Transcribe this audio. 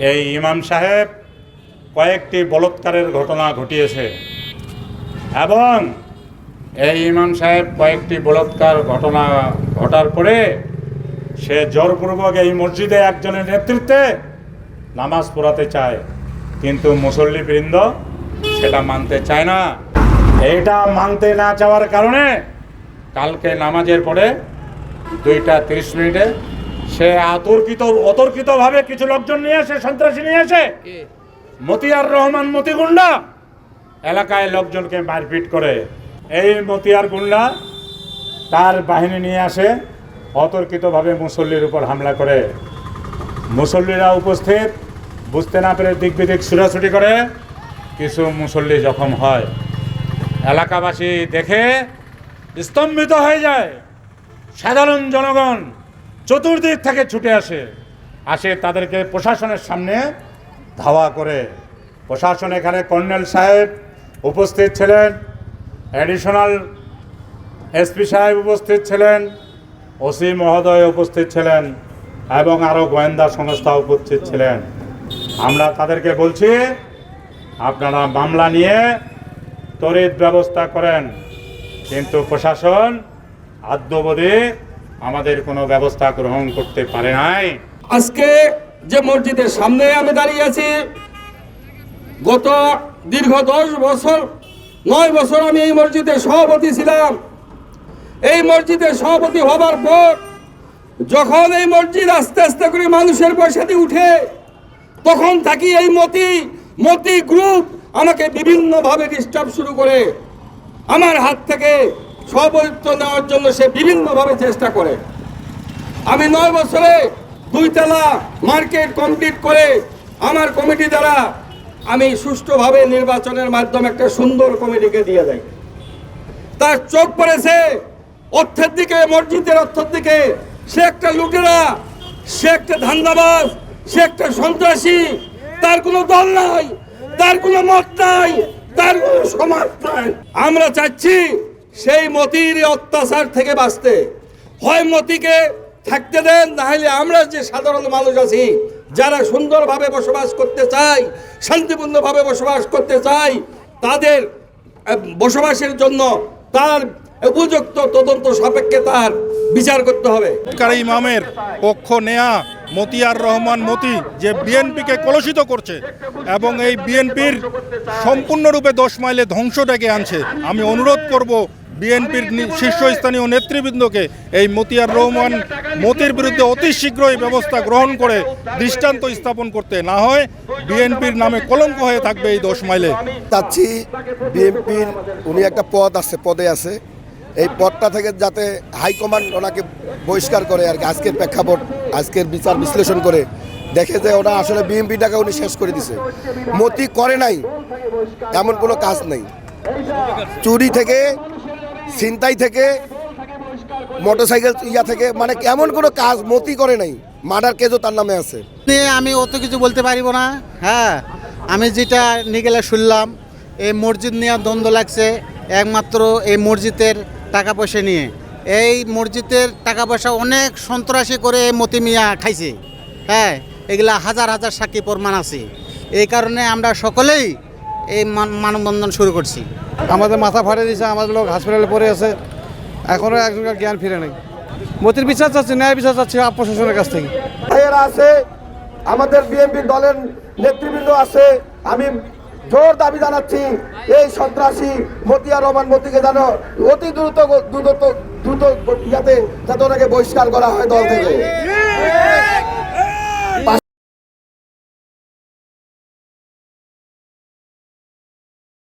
এই ইমাম সাহেব কয়েকটি বলাৎকারের ঘটনা ঘটিয়েছে এবং এই ইমাম সাহেব কয়েকটি বলাৎকার ঘটনা ঘটার পরে সে জোরপূর্বক এই মসজিদে একজনের নেতৃত্বে নামাজ পড়াতে চায়, কিন্তু মুসল্লিবৃন্দ সেটা মানতে চায় না। এইটা মানতে না চাওয়ার কারণে কালকে নামাজের পরে 2:30 সে অতর্কিতভাবে কিছু লোকজন নিয়ে এসে, সন্ত্রাসী নিয়ে এসে, মতিয়ার রহমান মতিগুন্ডা এলাকায় লোকজনকে মারপিট করে। এই মতিয়ার গুন্ডা তার বাহিনী নিয়ে আসে, অতর্কিতভাবে মুসল্লির উপর হামলা করে। মুসল্লিরা উপস্থিত, বুঝতে না পেরে দিক বিদিক ছুটাছুটি করে, কিছু মুসল্লি জখম হয়। এলাকাবাসী দেখে স্তম্ভিত হয়ে যায়। সাধারণ জনগণ চতুর্দিক থেকে ছুটে আসে তাদেরকে প্রশাসনের সামনে ধাওয়া করে। প্রশাসন এখানে কর্নেল সাহেব উপস্থিত ছিলেন, অ্যাডিশনাল এসপি সাহেব উপস্থিত ছিলেন, ওসি মহোদয় উপস্থিত ছিলেন এবং আরও গোয়েন্দা সংস্থা উপস্থিত ছিলেন। আমরা তাদেরকে বলছি, আপনারা মামলা নিয়ে তড়িৎ ব্যবস্থা করেন, কিন্তু প্রশাসন আদ্যবধি আমাদের কোনো ব্যবস্থা গ্রহণ করতে পারে নাই। আজকে যে মসজিদের সামনে আমি দাঁড়িয়ে আছি, গত দীর্ঘ 9 বছর আমি এই মসজিদের সভাপতি ছিলাম। এই মসজিদের সভাপতি হবার পর যখন এই মসজিদ আস্তে আস্তে করে মানুষের পয়সা দিয়ে উঠে, তখন থাকি এই মতি গ্রুপ আমাকে বিভিন্নভাবে ডিস্টার্ব শুরু করে। আমার হাত থেকে সভাপতিত্ব নেওয়ার জন্য সে বিভিন্নভাবে চেষ্টা করে। আমি 9 বছরে 2 তলা মার্কেট কমপ্লিট করে আমার কমিটি দ্বারা আমি সুষ্ঠুভাবে নির্বাচনের মাধ্যমে একটা সুন্দর কমিটিকে দিয়ে দেয়। তার চোখ পড়েছে অর্থের দিকে, মসজিদের অর্থের দিকে। সে একটা লুটেরা, সে একটা ধান্দাবাজ, সে একটা সন্ত্রাসী। তার কোনো দল নাই, তার কোনো মত নাই, তার কোনো সমাজ নাই। আমরা চাচ্ছি সেই মতির অত্যাচার থেকে বাঁচতে। হয় মতিকে থাকতে দেন, না হলে আমরা যে সাধারণ মানুষ আছি, যারা সুন্দরভাবে বসবাস করতে চাই, শান্তিপূর্ণভাবে বসবাস করতে চাই, তাদের বসবাসের জন্য তার উপযুক্ত তদন্ত সাপেক্ষে তার বিচার করতে হবে। ইমামের পক্ষ নেয়া মতিয়ার রহমান মতি যে বিএনপিকে কলুষিত করছে এবং এই বিএনপির সম্পূর্ণরূপে 10 মাইলে ধ্বংস ডেকে আনছে, আমি অনুরোধ করব বিএনপির শীর্ষস্থানীয় নেতৃবৃন্দকে এই মতিয়ার রহমান মতির বিরুদ্ধে অতি শীঘ্রই ব্যবস্থা গ্রহণ করে দৃষ্টান্ত স্থাপন করতে, না হয় বিএনপির নামে কলঙ্ক হয়ে থাকবে এই 10 মাইলে। চাচ্ছি বিএনপির উনি একটা পদে আছে, এই পদটা থেকে যাতে হাইকমান্ড ওনাকে বহিষ্কার করে আর কি। আজকের প্রেক্ষাপট, আজকের বিচার বিশ্লেষণ করে দেখে যে ওরা আসলে বিএনপিটাকে উনি শেষ করে দিছে। মতি করে নাই এমন কোনো কাজ নেই, চুরি থেকে, ছিনতাই থেকে, মোটরসাইকেল থেকে, মানে এমন কোনো কাজ মতি করে নাই। মার্ডার কেসও তার নামে আছে। আমি অত কিছু বলতে পারিব না। হ্যাঁ, আমি যেটা নিগেলে শুনলাম, এই মসজিদ নিয়ে দ্বন্দ্ব লাগছে একমাত্র এই মসজিদের টাকা পয়সা নিয়ে। এই মসজিদের টাকা পয়সা অনেক সন্ত্রাসী করে এই মতি মিয়া খাইছে। হ্যাঁ, এগুলা হাজার হাজার সাক্ষী প্রমাণ আছে। এই কারণে আমরা সকলেই এই মানববন্ধন শুরু করছি। আমাদের মাথা ফাটে দিয়েছে, আমাদের লোক হাসপাতালে পড়ে আছে, এখনও একজনের জ্ঞান ফিরে নেই। মতির বিচার চাচ্ছি, ন্যায় বিচার চাচ্ছি প্রশাসনের কাছ থেকে। ভাইয়েরা আছে, আমাদের বিএনপি দলের নেতৃবৃন্দ আছে। আমি জোর দাবি জানাচ্ছি, এই সন্ত্রাসী মতিয়ার রহমান মতিকে যেন অতি দ্রুত যাতে ওনাকে বহিষ্কার করা হয় দল থেকে।